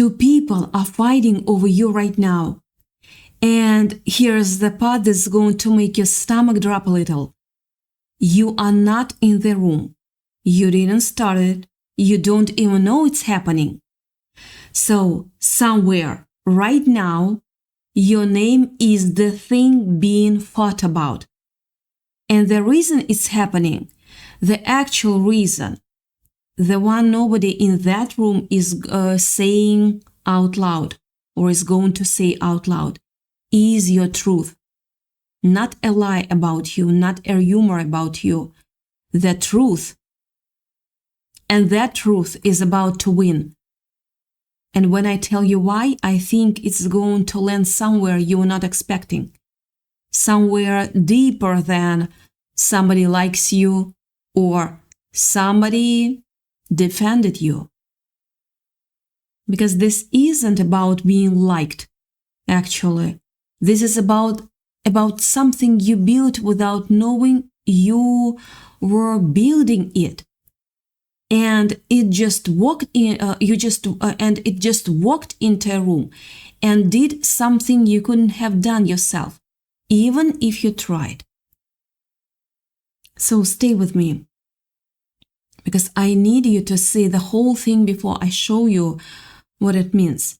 Two people are fighting over you right now. And here's the part that's going to make your stomach drop a little. You are not in the room. You didn't start it. You don't even know it's happening. So, somewhere, right now, your name is the thing being fought about. And the reason it's happening, the actual reason, the one nobody in that room is saying out loud or is going to say out loud, is your truth. Not a lie about you, not a rumor about you. The truth. And that truth is about to win. And when I tell you why, I think it's going to land somewhere you're not expecting. Somewhere deeper than somebody likes you or somebody defended you. Because this isn't about being liked, actually. This is about something you built without knowing you were building it. And it just walked in. It just walked into a room and did something you couldn't have done yourself, even if you tried. So stay with me, because I need you to see the whole thing before I show you what it means.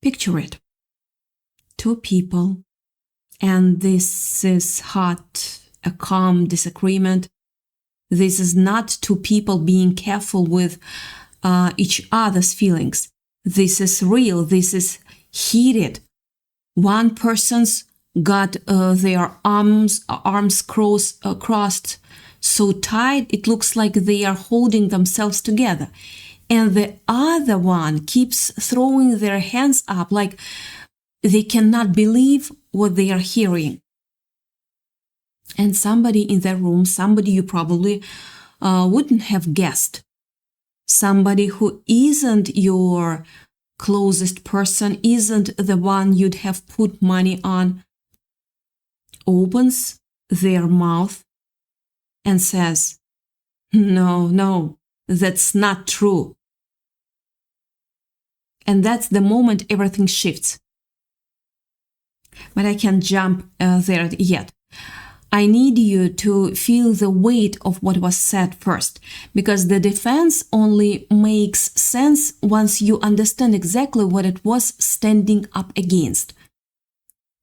Picture it. Two people, and this is hot, a calm disagreement. This is not two people being careful with each other's feelings. This is real. This is heated. One person's got their arms crossed so tight it looks like they are holding themselves together. And the other one keeps throwing their hands up like they cannot believe what they are hearing. And somebody in the room, somebody you probably wouldn't have guessed, somebody who isn't your closest person, isn't the one you'd have put money on, opens their mouth and says, no, that's not true. And that's the moment everything shifts. But I can't jump there yet. I need you to feel the weight of what was said first, because the defense only makes sense once you understand exactly what it was standing up against.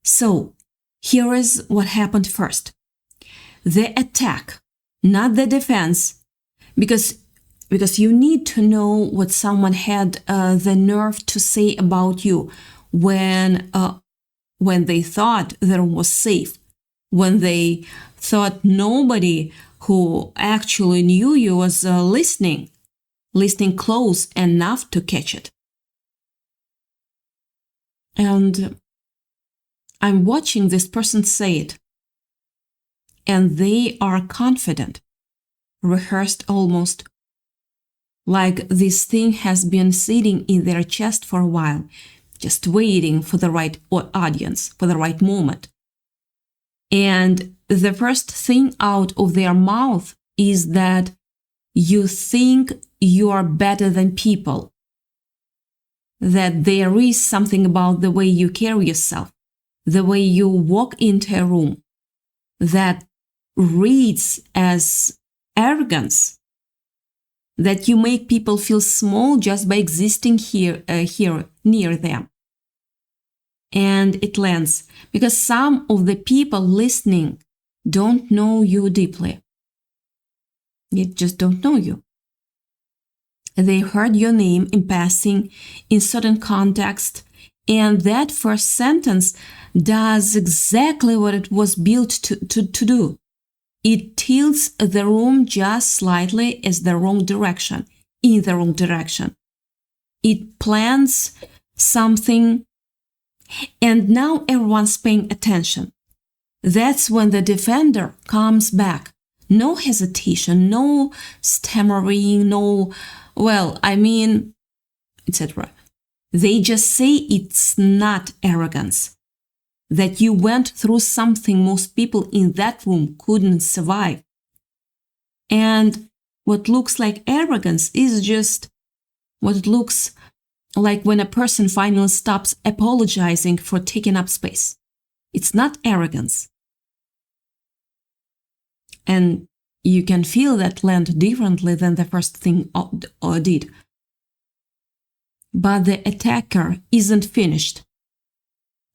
So, here is what happened first. The attack, not the defense, because you need to know what someone had the nerve to say about you when they thought the room was safe. When they thought nobody who actually knew you was listening close enough to catch it. And I'm watching this person say it. And they are confident, rehearsed almost, like this thing has been sitting in their chest for a while, just waiting for the right audience, for the right moment. And the first thing out of their mouth is that you think you are better than people, that there is something about the way you carry yourself, the way you walk into a room, that reads as arrogance, that you make people feel small just by existing here near them. And it lands because some of the people listening don't know you deeply. They just don't know you. They heard your name in passing in certain context, and that first sentence does exactly what it was built to do. It tilts the room just slightly in the wrong direction. It plants something. And now everyone's paying attention. That's when the defender comes back. No hesitation, no stammering, etc. They just say it's not arrogance. That you went through something most people in that room couldn't survive. And what looks like arrogance is just what looks like when a person finally stops apologizing for taking up space. It's not arrogance. And you can feel that land differently than the first thing or did. But the attacker isn't finished.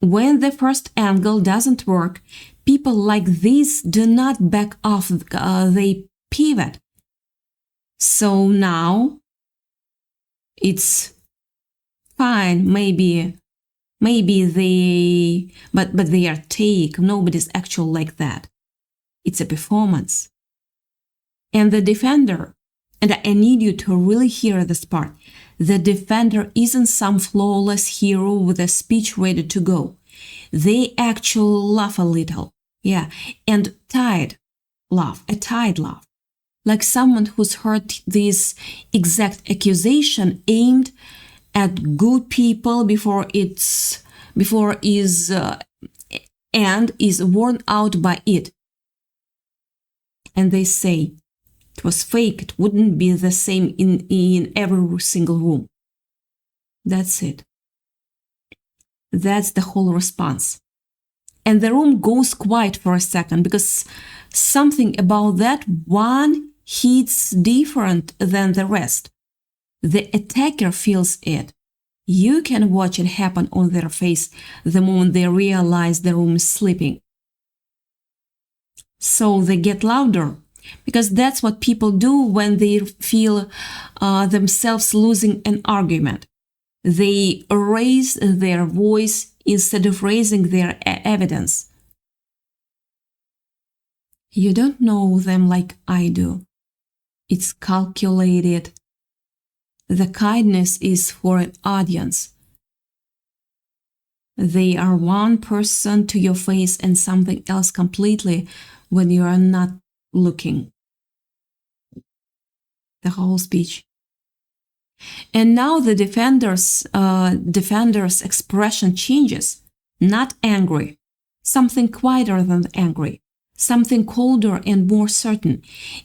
When the first angle doesn't work, people like this do not back off, they pivot. So now it's fine, maybe they, but they are take. Nobody's actual like that. It's a performance. And the defender, and I need you to really hear this part, the defender isn't some flawless hero with a speech ready to go. They actually laugh a little, yeah, and a tired laugh, like someone who's heard this exact accusation aimed at good people before is and is worn out by it. And they say, it was fake, it wouldn't be the same in every single room. That's it. That's the whole response. And the room goes quiet for a second because something about that one hits different than the rest. The attacker feels it. You can watch it happen on their face the moment they realize the room is sleeping. So they get louder, because that's what people do when they feel themselves losing an argument. They raise their voice instead of raising their evidence. You don't know them like I do. It's calculated. The kindness is for an audience. They are one person to your face and something else completely when you are not looking. The whole speech. And now the defender's expression changes. Not angry, something quieter than angry, something colder and more certain.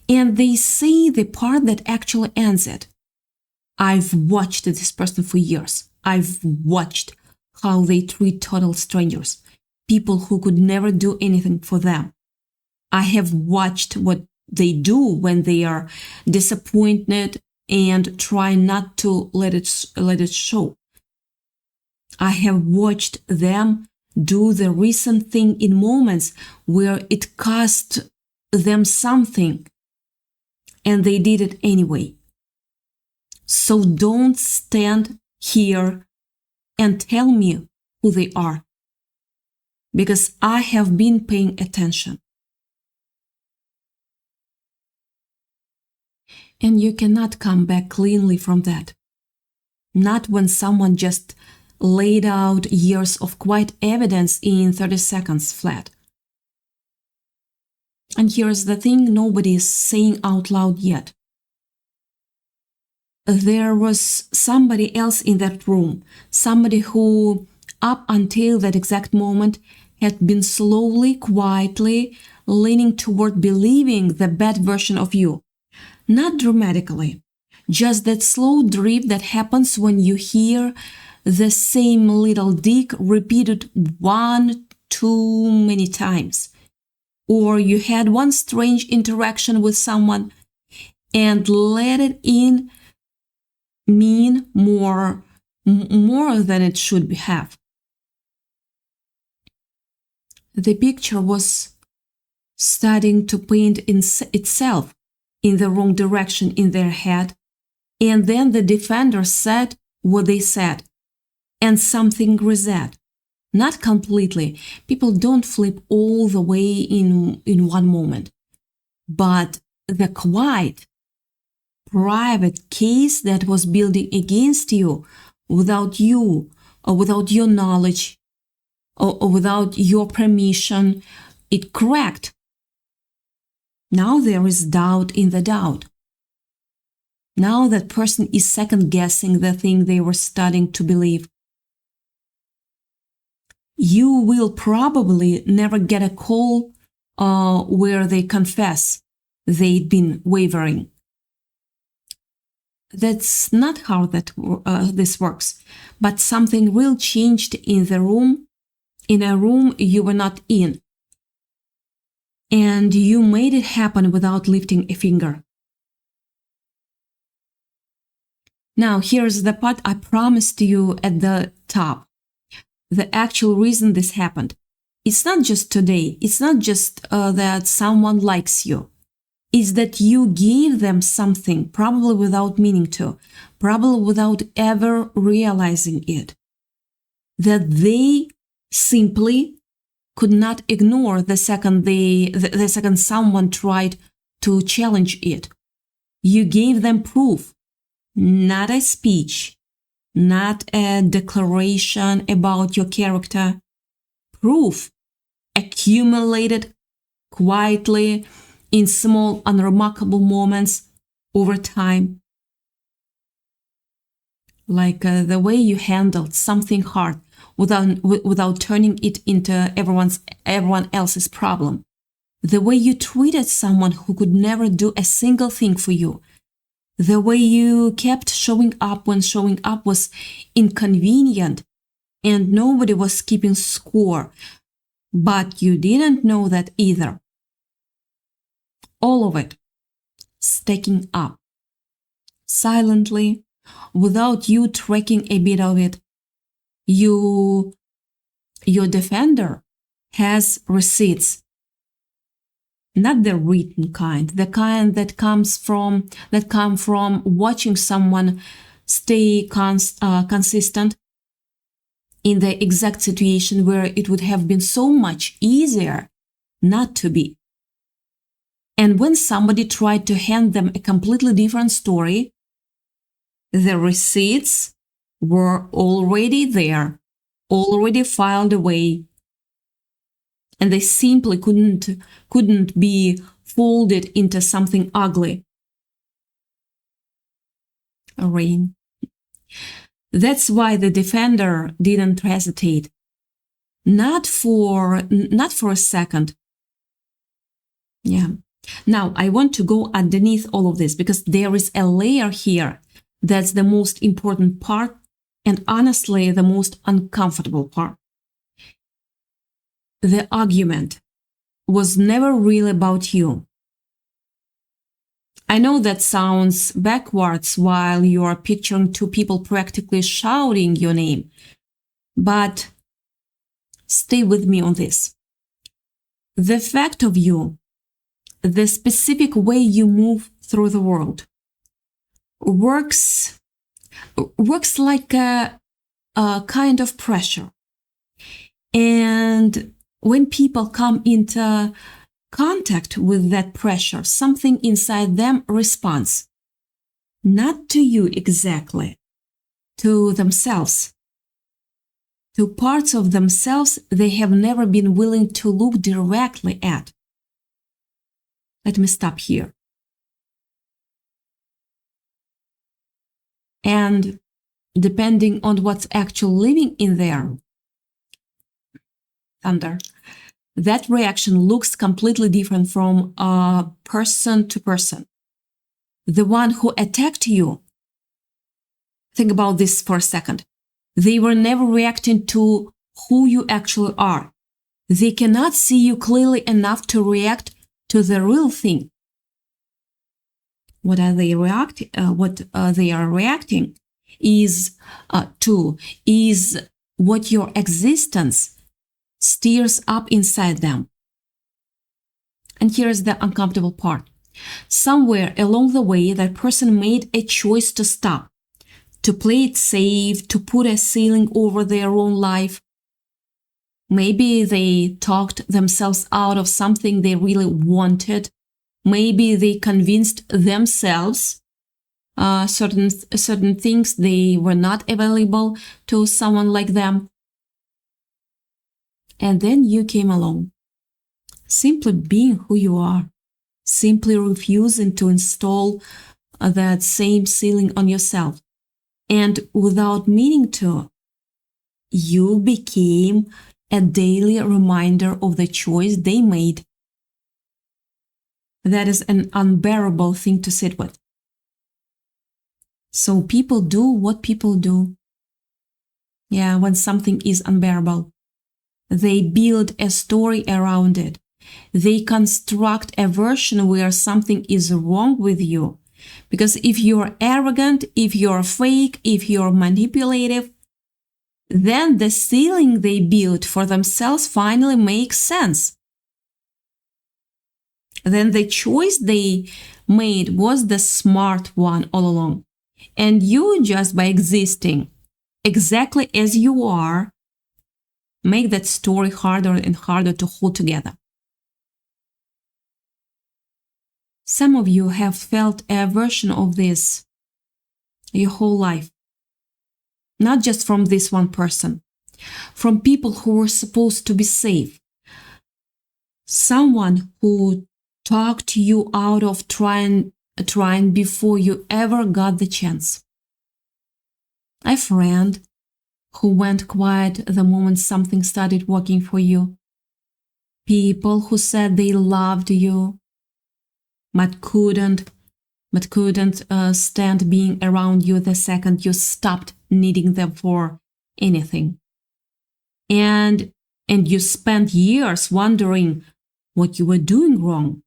And they say the part that actually ends it. I've watched this person for years. I've watched how they treat total strangers, people who could never do anything for them. I have watched what they do when they are disappointed and try not to let it show. I have watched them do the recent thing in moments where it cost them something, and they did it anyway. So don't stand here and tell me who they are, because I have been paying attention. And you cannot come back cleanly from that. Not when someone just laid out years of quiet evidence in 30 seconds flat. And here's the thing nobody is saying out loud yet. There was somebody else in that room, somebody who, up until that exact moment, had been slowly, quietly leaning toward believing the bad version of you. Not dramatically, just that slow drip that happens when you hear the same little dig repeated one too many times. Or you had one strange interaction with someone and let it in mean more than it should have. The picture was starting to paint itself in the wrong direction in their head, and then the defender said what they said, and something reset. Not completely. People don't flip all the way in one moment. But the quiet, private case that was building against you without your knowledge, or without your permission, it cracked. Now there is doubt in the doubt. Now that person is second-guessing the thing they were starting to believe. You will probably never get a call where they confess they'd been wavering. that's not how this works. But something real changed in the room, in a room you were not in. And you made it happen without lifting a finger. Now, here's the part I promised you at the top. The actual reason this happened. It's not just today. It's not just that someone likes you. It's that you gave them something, probably without meaning to, probably without ever realizing it. That they simply could not ignore the second the second someone tried to challenge it. You gave them proof, not a speech, not a declaration about your character. Proof accumulated quietly in small, unremarkable moments over time. Like the way you handled something hard without turning it into everyone else's problem. The way you treated someone who could never do a single thing for you. The way you kept showing up when showing up was inconvenient and nobody was keeping score. But you didn't know that either. All of it stacking up silently without you tracking a bit of it. Your defender has receipts, not the written kind, the kind that come from watching someone stay consistent in the exact situation where it would have been so much easier not to be. And when somebody tried to hand them a completely different story, the receipts were already there, already filed away, and they simply couldn't be folded into something ugly. Rain. That's why the defender didn't hesitate. Not for a second. Yeah. Now, I want to go underneath all of this because there is a layer here that's the most important part and honestly the most uncomfortable part. The argument was never really about you. I know that sounds backwards while you are picturing two people practically shouting your name, but stay with me on this. The fact of you, the specific way you move through the world, works like a kind of pressure. And when people come into contact with that pressure, something inside them responds. Not to you exactly, to themselves. To parts of themselves they have never been willing to look directly at. Let me stop here. And depending on what's actually living in there, thunder, that reaction looks completely different from person to person. The one who attacked you, think about this for a second. They were never reacting to who you actually are. They cannot see you clearly enough to react to the real thing. What they are reacting is what your existence stirs up inside them. And here's the uncomfortable part. Somewhere along the way, that person made a choice to stop, to play it safe, to put a ceiling over their own life. Maybe they talked themselves out of something they really wanted. Maybe they convinced themselves certain things they were not available to someone like them. And then you came along, simply being who you are, simply refusing to install that same ceiling on yourself. And without meaning to, you became a daily reminder of the choice they made. That is an unbearable thing to sit with. So people do what people do. Yeah, when something is unbearable, they build a story around it. They construct a version where something is wrong with you. Because if you're arrogant, if you're fake, if you're manipulative, then the ceiling they built for themselves finally makes sense. Then the choice they made was the smart one all along. And you, just by existing exactly as you are, make that story harder and harder to hold together. Some of you have felt a version of this your whole life. Not just from this one person, from people who were supposed to be safe. Someone who talked you out of trying before you ever got the chance. A friend who went quiet the moment something started working for you. People who said they loved you, but couldn't stand being around you the second you stopped needing them for anything. And you spent years wondering what you were doing wrong.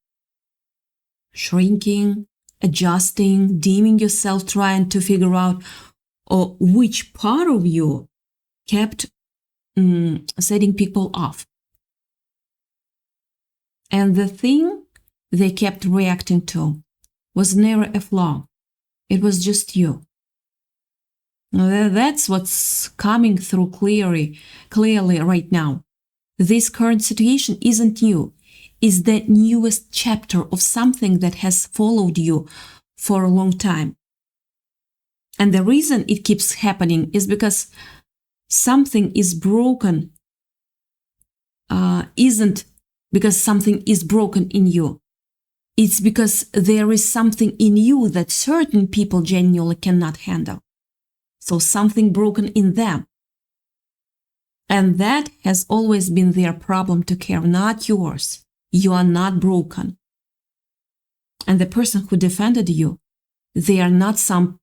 Shrinking, adjusting, dimming yourself, trying to figure out which part of you kept setting people off. And the thing they kept reacting to was never a flaw. It was just you. That's what's coming through clearly right now. This current situation isn't new. It's the newest chapter of something that has followed you for a long time. And the reason it keeps happening is because something is broken. Isn't because something is broken in you. It's because there is something in you that certain people genuinely cannot handle. So something broken in them. And that has always been their problem to carry, not yours. You are not broken. And the person who defended you, they are not some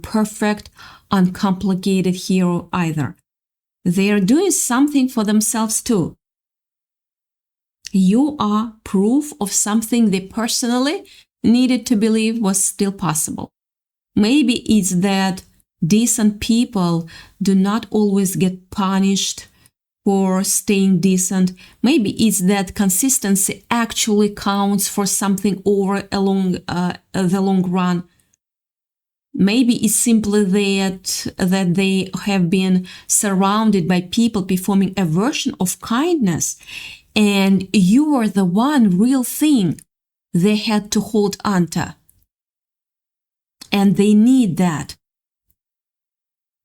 perfect, uncomplicated hero either. They are doing something for themselves too. You are proof of something they personally needed to believe was still possible. Maybe it's that decent people do not always get punished for staying decent. Maybe it's that consistency actually counts for something over the long run. Maybe it's simply that they have been surrounded by people performing a version of kindness, and you are the one real thing they had to hold onto. And they need that.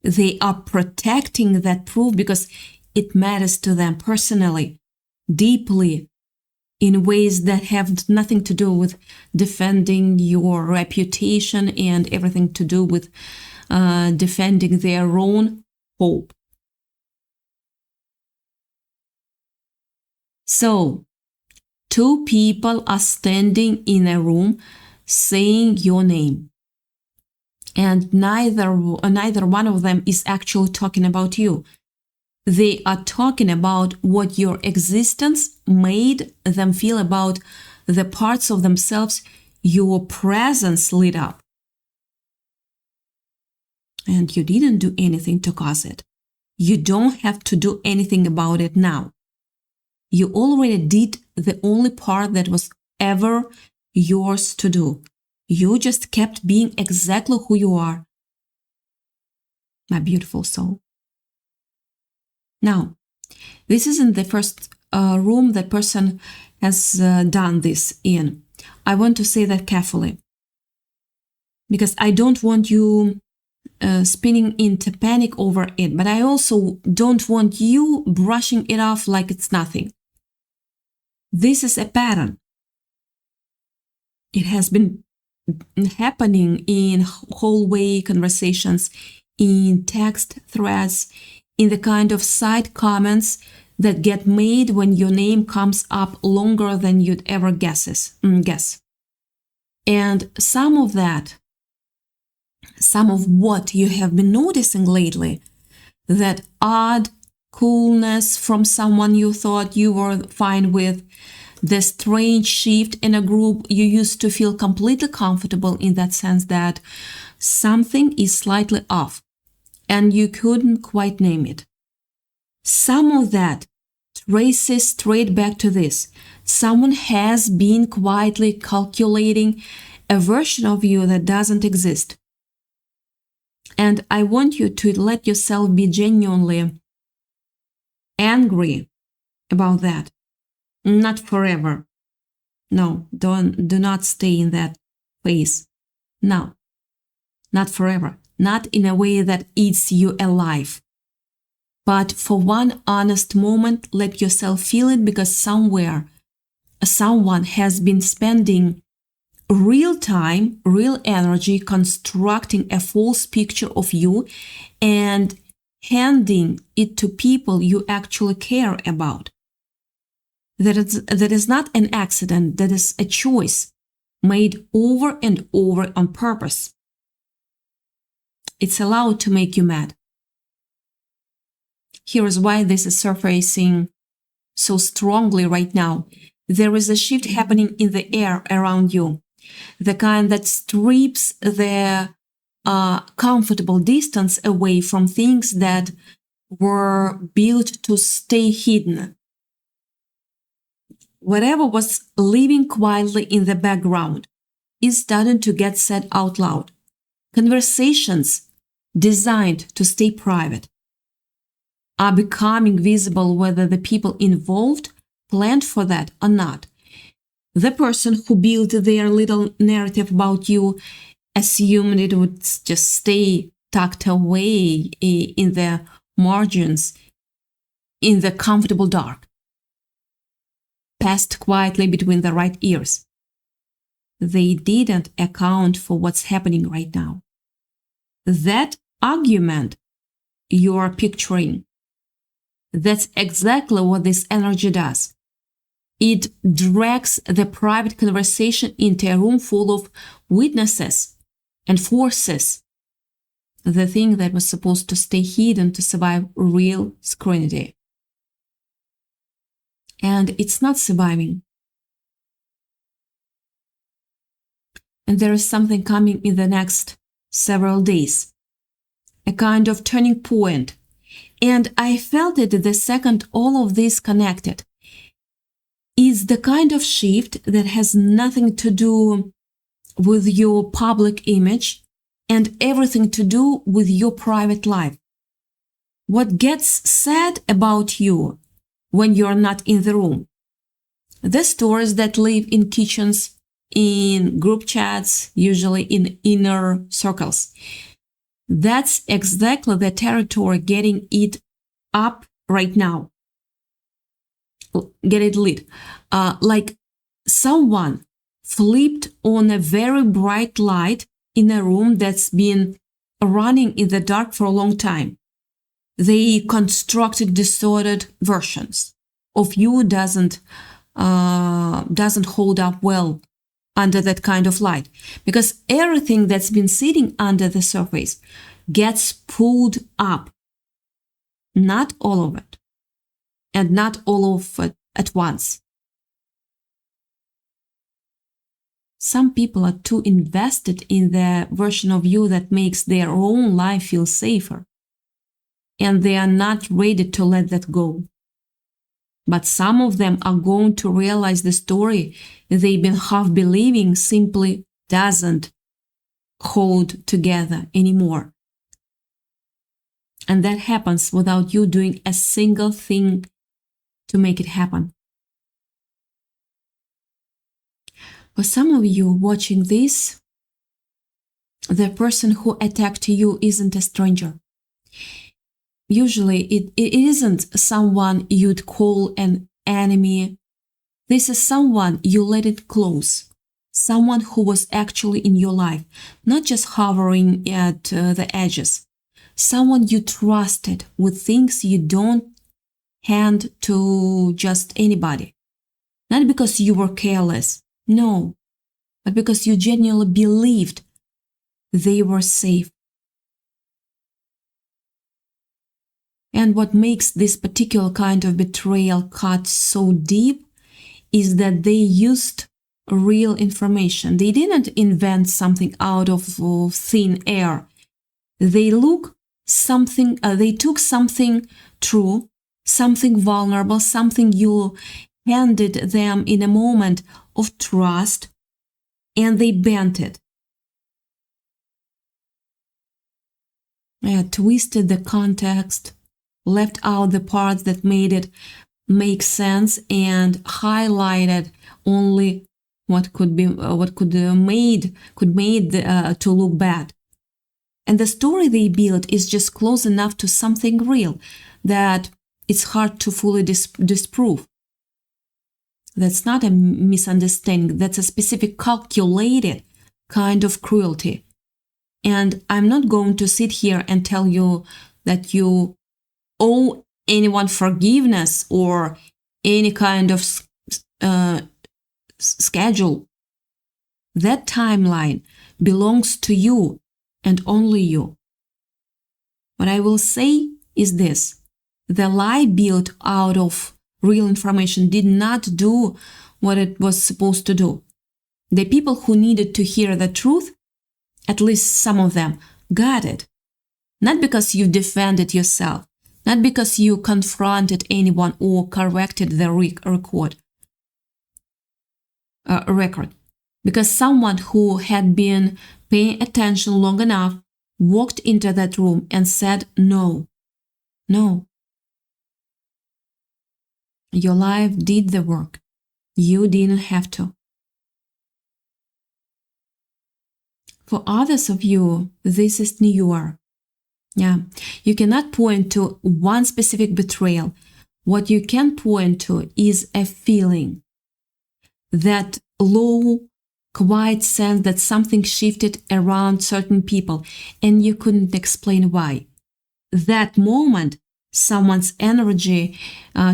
They are protecting that proof because it matters to them personally, deeply, in ways that have nothing to do with defending your reputation and everything to do with defending their own hope. So, two people are standing in a room saying your name. And neither one of them is actually talking about you. They are talking about what your existence made them feel about the parts of themselves your presence lit up. And you didn't do anything to cause it. You don't have to do anything about it now. You already did the only part that was ever yours to do. You just kept being exactly who you are. My beautiful soul. Now, this isn't the first room that person has done this in. I want to say that carefully, because I don't want you spinning into panic over it, but I also don't want you brushing it off like it's nothing. This is a pattern. It has been happening in hallway conversations, in text threads, in the kind of side comments that get made when your name comes up longer than you'd ever guess. And some of that some of what you have been noticing lately, that odd coolness from someone you thought you were fine with, the strange shift in a group you used to feel completely comfortable in that sense that something is slightly off and you couldn't quite name it. Some of that traces straight back to this. Someone has been quietly calculating a version of you that doesn't exist. And I want you to let yourself be genuinely angry about that. Not forever. No, do not stay in that phase. No, not forever. Not in a way that eats you alive. But for one honest moment, let yourself feel it, because somewhere, someone has been spending real time, real energy constructing a false picture of you and handing it to people you actually care about. That is not an accident, that is a choice made over and over on purpose. It's allowed to make you mad. Here is why this is surfacing so strongly right now. There is a shift happening in the air around you, the kind that strips the comfortable distance away from things that were built to stay hidden. Whatever was living quietly in the background is starting to get said out loud. Conversations designed to stay private are becoming visible, whether the people involved planned for that or not. The person who built their little narrative about you assumed it would just stay tucked away in the margins, in the comfortable dark, passed quietly between the right ears. They didn't account for what's happening right now. That argument you are picturing, that's exactly what this energy does. It drags the private conversation into a room full of witnesses and forces, the thing that was supposed to stay hidden to survive real scrutiny. And it's not surviving. And there is something coming in the next several days, a kind of turning point. And I felt it the second all of this connected. It's the kind of shift that has nothing to do with your public image and everything to do with your private life. What gets said about you when you're not in the room? The stories that live in kitchens, in group chats, usually in inner circles. That's exactly the territory getting it up right now. Get it lit. Like someone flipped on a very bright light in a room that's been running in the dark for a long time. They constructed distorted versions of you doesn't hold up well under that kind of light, because everything that's been sitting under the surface gets pulled up. Not all of it, and not all of it at once. Some people are too invested in the version of you that makes their own life feel safer, and they are not ready to let that go. But some of them are going to realize the story they've been half believing simply doesn't hold together anymore. And that happens without you doing a single thing to make it happen. For some of you watching this, the person who attacked you isn't a stranger. Usually it isn't someone you'd call an enemy. This is someone you let it close. Someone who was actually in your life, not just hovering at the edges. Someone you trusted with things you don't hand to just anybody. Not because you were careless, no, but because you genuinely believed they were safe. And what makes this particular kind of betrayal cut so deep is that they used real information. They didn't invent something out of thin air. They took something true, something vulnerable, something you handed them in a moment of trust, and they bent it. Twisted the context, left out the parts that made it make sense, and highlighted only what could made to look bad. And the story they built is just close enough to something real that it's hard to fully disprove. That's not a misunderstanding. That's a specific calculated kind of cruelty. And I'm not going to sit here and tell you that you owe anyone forgiveness or any kind of schedule. That timeline belongs to you and only you. What I will say is this: the lie built out of real information did not do what it was supposed to do. The people who needed to hear the truth, at least some of them, got it. Not because you defended yourself, not because you confronted anyone or corrected the record, because someone who had been paying attention long enough walked into that room and said, no. Your life did the work. You didn't have to. For others of you, this is newer. You cannot point to one specific betrayal. What you can point to is a feeling. That low, quiet sense that something shifted around certain people and you couldn't explain why. That moment, someone's energy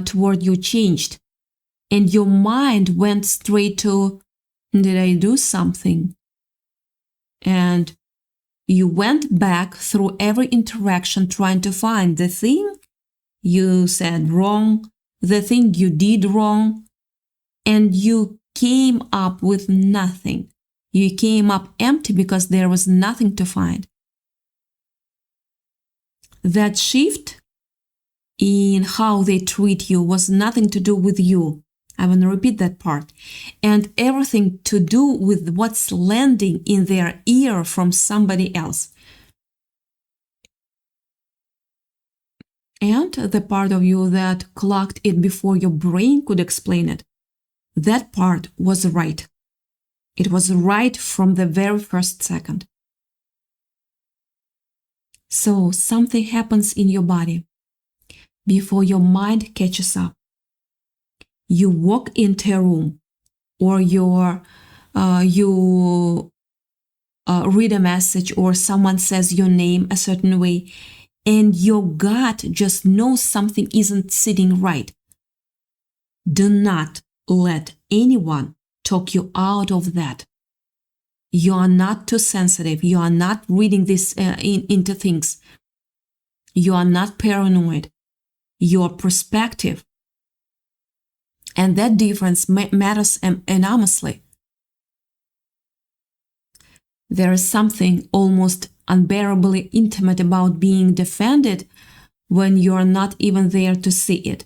toward you changed and your mind went straight to, did I do something? And you went back through every interaction trying to find the thing you said wrong, the thing you did wrong, and you came up with nothing. You came up empty because there was nothing to find. That shift in how they treat you was nothing to do with you. I want to repeat that part. And everything to do with what's landing in their ear from somebody else. And the part of you that clocked it before your brain could explain it. That part was right. It was right from the very first second. So something happens in your body before your mind catches up. You walk into a room or you read a message or someone says your name a certain way and your gut just knows something isn't sitting right. Do not let anyone talk you out of that. You are not too sensitive. You are not reading this into things. You are not paranoid. Your perspective. And that difference matters enormously. There is something almost unbearably intimate about being defended when you are not even there to see it.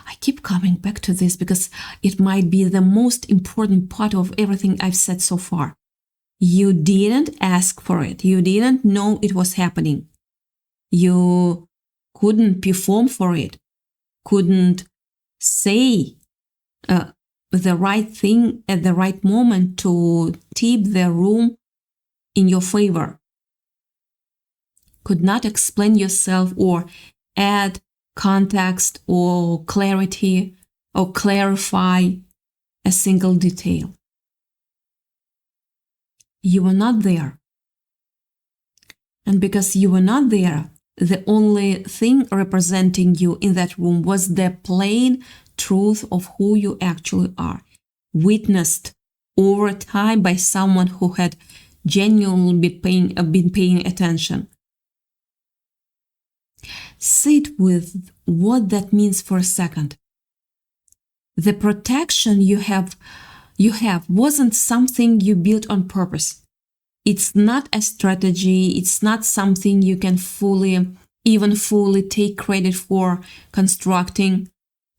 I keep coming back to this because it might be the most important part of everything I've said so far. You didn't ask for it. You didn't know it was happening. You couldn't perform for it. Couldn't say the right thing at the right moment to tip the room in your favor. Could not explain yourself or add context or clarity or clarify a single detail. You were not there. And because you were not there, the only thing representing you in that room was the plain truth of who you actually are, witnessed over time by someone who had genuinely been paying attention. Sit with what that means for a second. The protection you have wasn't something you built on purpose. It's not a strategy. It's not something you can fully take credit for constructing.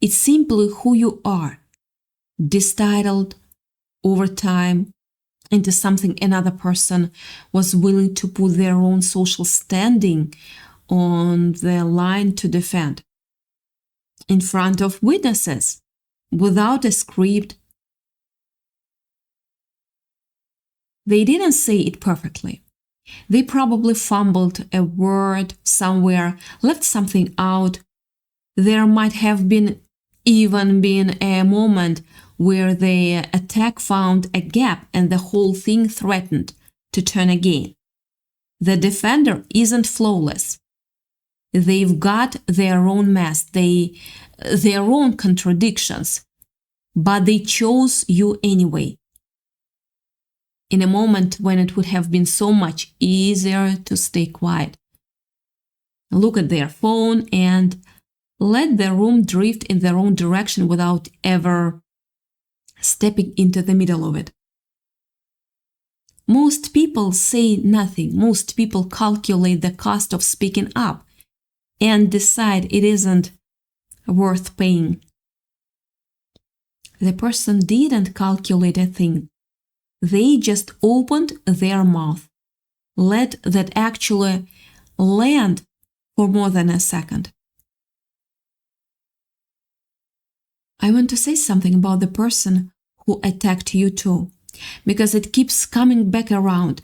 It's simply who you are, distilled over time into something another person was willing to put their own social standing on the line to defend. In front of witnesses, without a script. They didn't say it perfectly. They probably fumbled a word somewhere, left something out. There might have even been a moment where the attack found a gap and the whole thing threatened to turn again. The defender isn't flawless. They've got their own mess, their own contradictions, but they chose you anyway. In a moment when it would have been so much easier to stay quiet. Look at their phone and let the room drift in their own direction without ever stepping into the middle of it. Most people say nothing. Most people calculate the cost of speaking up and decide it isn't worth paying. The person didn't calculate a thing. They just opened their mouth, let that actually land for more than a second. I want to say something about the person who attacked you too, because it keeps coming back around.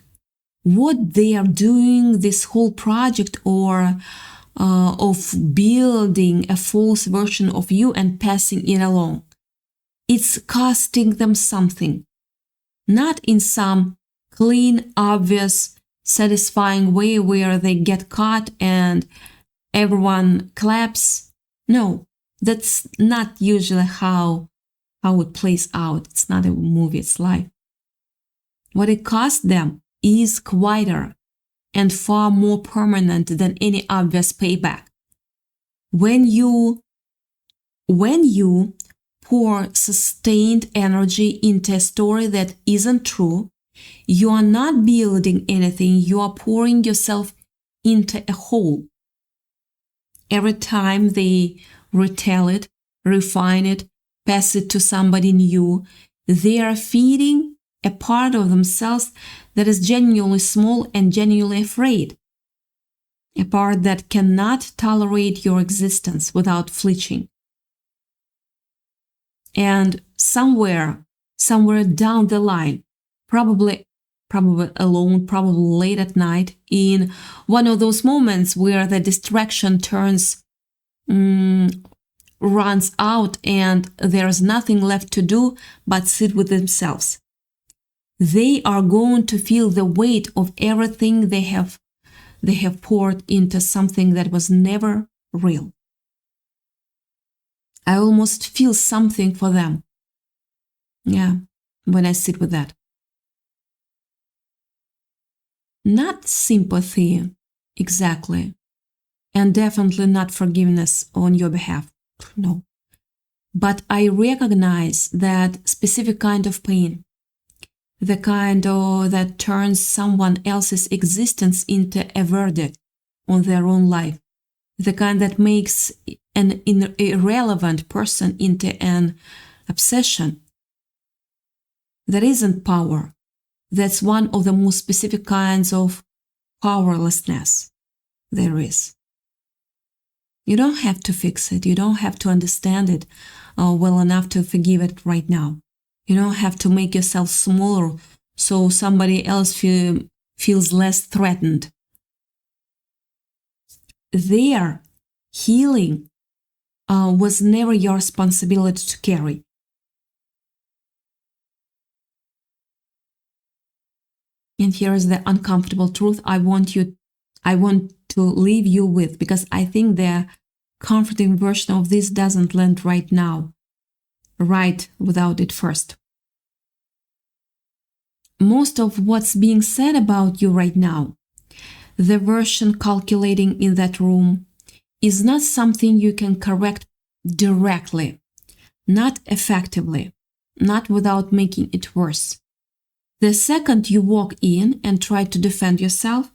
What they are doing, this whole project of building a false version of you and passing it along. It's costing them something. Not in some clean, obvious, satisfying way where they get caught and everyone claps. No, that's not usually how it plays out. It's not a movie, it's life. What it costs them is quieter and far more permanent than any obvious payback. When you pour sustained energy into a story that isn't true, you are not building anything, you are pouring yourself into a hole. Every time they retell it, refine it, pass it to somebody new, they are feeding a part of themselves that is genuinely small and genuinely afraid. A part that cannot tolerate your existence without flinching. And somewhere down the line, probably alone, probably late at night, in one of those moments where the distraction runs out and there's nothing left to do but sit with themselves. They are going to feel the weight of everything they have poured into something that was never real. I almost feel something for them. Yeah, when I sit with that. Not sympathy, exactly. And definitely not forgiveness on your behalf. No. But I recognize that specific kind of pain. The kind that turns someone else's existence into a verdict on their own life. The kind that makes an irrelevant person into an obsession. That isn't power. That's one of the most specific kinds of powerlessness there is. You don't have to fix it. You don't have to understand it well enough to forgive it right now. You don't have to make yourself smaller so somebody else feels less threatened. Their healing was never your responsibility to carry. And here is the uncomfortable truth I want to leave you with, because I think the comforting version of this doesn't land right now. Right without it first. most of what's being said about you right now, the version calculating in that room, is not something you can correct directly, not effectively, not without making it worse. The second you walk in and try to defend yourself,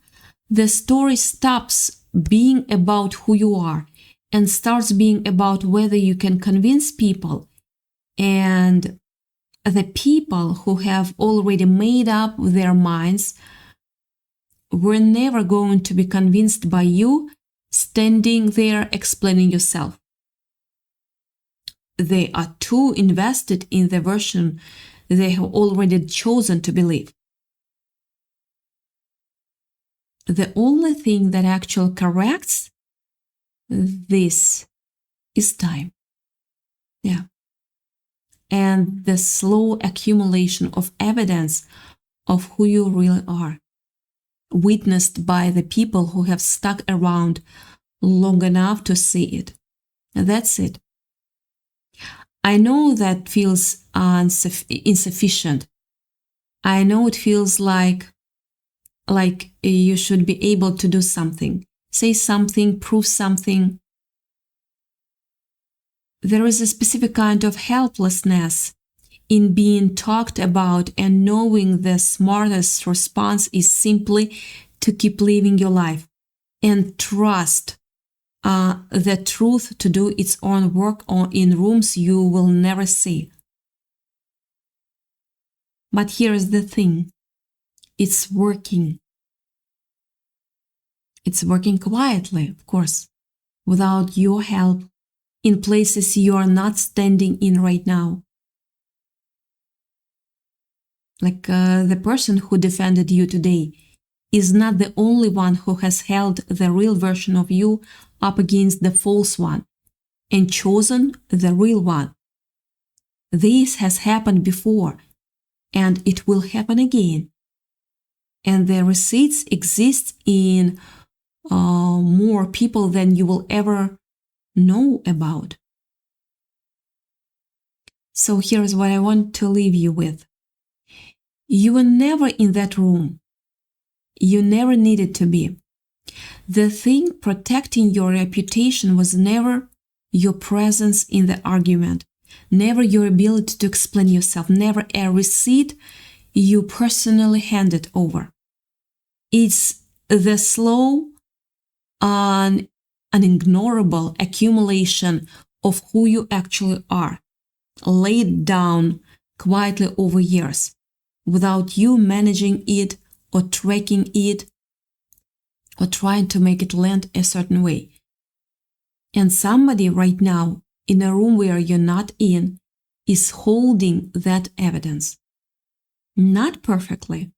the story stops being about who you are and starts being about whether you can convince people, and the people who have already made up their minds were never going to be convinced by you standing there explaining yourself. They are too invested in the version they have already chosen to believe. The only thing that actually corrects this is time. Yeah. And the slow accumulation of evidence of who you really are, witnessed by the people who have stuck around long enough to see it. That's it. I know that feels insufficient. I know it feels like you should be able to do something, say something, prove something. There is a specific kind of helplessness in being talked about and knowing the smartest response is simply to keep living your life and trust the truth to do its own work in rooms you will never see. But here's the thing. It's working. It's working quietly, of course, without your help, in places you are not standing in right now. Like the person who defended you today is not the only one who has held the real version of you up against the false one and chosen the real one. This has happened before, and it will happen again. And the receipts exist in more people than you will ever know about. So here's what I want to leave you with. You were never in that room. You never needed to be. The thing protecting your reputation was never your presence in the argument, never your ability to explain yourself, never a receipt you personally handed over. It's the slow, unignorable accumulation of who you actually are, laid down quietly over years, without you managing it or tracking it or trying to make it land a certain way. And somebody right now, in a room where you're not in, is holding that evidence. Not perfectly,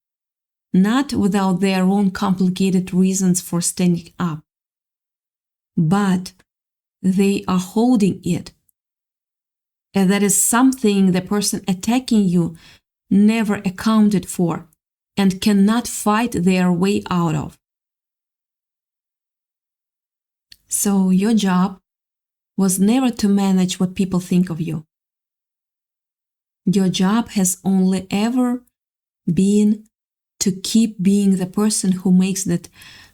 not without their own complicated reasons for standing up, but they are holding it. And that is something the person attacking you never accounted for and cannot fight their way out of. So your job was never to manage what people think of you. Your job has only ever been to keep being the person who makes that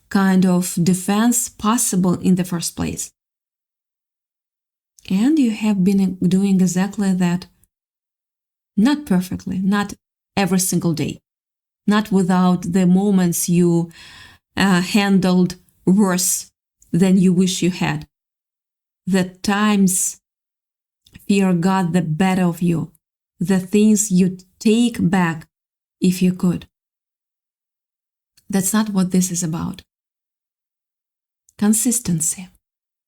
kind of defense possible in the first place. And you have been doing exactly that. Not perfectly, not every single day, not without the moments you handled worse than you wish you had. The times fear got the better of you, the things you take back if you could. That's not what this is about. Consistency.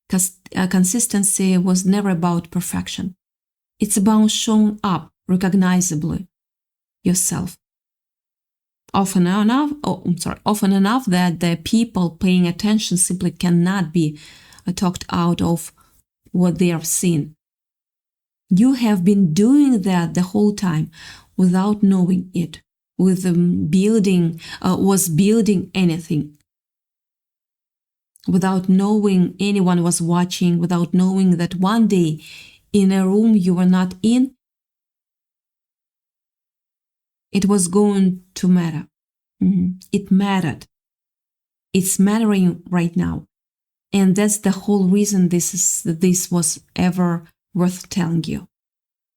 Consistency was never about perfection. It's about showing up recognizably yourself. Often enough that the people paying attention simply cannot be talked out of what they have seen. You have been doing that the whole time without knowing it, was building anything, without knowing anyone was watching, without knowing that one day in a room you were not in, it was going to matter. It mattered. It's mattering right now. And that's the whole reason this was ever worth telling you.